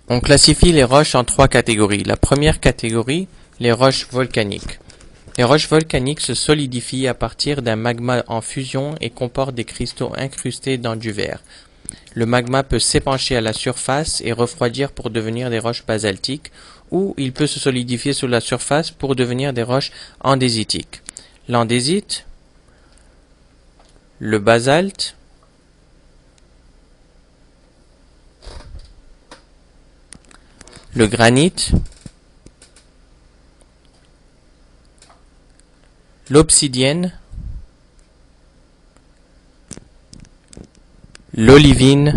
On classifie les roches en trois catégories. La première catégorie, les roches volcaniques. Les roches volcaniques se solidifient à partir d'un magma en fusion et comportent des cristaux incrustés dans du verre. Le magma peut s'épancher à la surface et refroidir pour devenir des roches basaltiques, ou il peut se solidifier sous la surface pour devenir des roches andésitiques. L'andésite, le basalte, le granit, l'obsidienne, l'olivine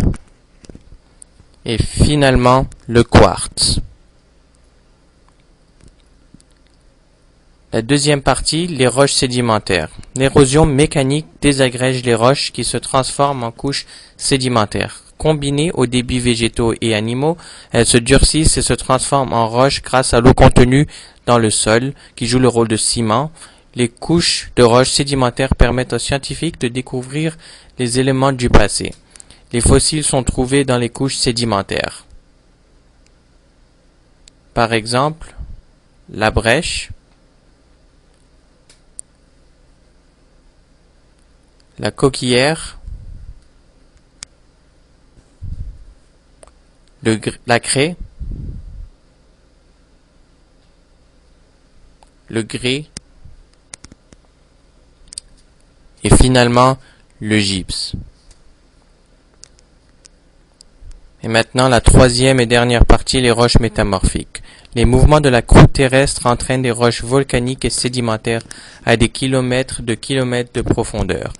et finalement le quartz. La deuxième partie, les roches sédimentaires. L'érosion mécanique désagrège les roches qui se transforment en couches sédimentaires. Combinées aux débits végétaux et animaux, elles se durcissent et se transforment en roches grâce à l'eau contenue dans le sol, qui joue le rôle de ciment. Les couches de roches sédimentaires permettent aux scientifiques de découvrir les éléments du passé. Les fossiles sont trouvés dans les couches sédimentaires. Par exemple, la brèche, la coquillière, la craie, le grès et finalement le gypse. Et maintenant la troisième et dernière partie, les roches métamorphiques. Les mouvements de la croûte terrestre entraînent des roches volcaniques et sédimentaires à des kilomètres de profondeur,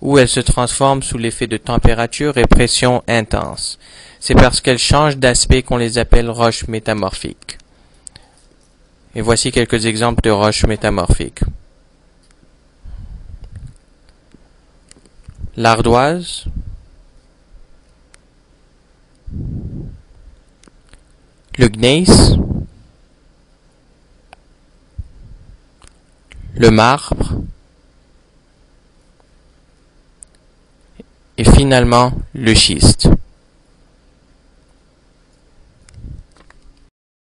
où elles se transforment sous l'effet de température et pression intense. C'est parce qu'elles changent d'aspect qu'on les appelle roches métamorphiques. Et voici quelques exemples de roches métamorphiques. L'ardoise, le gneiss, le marbre et finalement le schiste.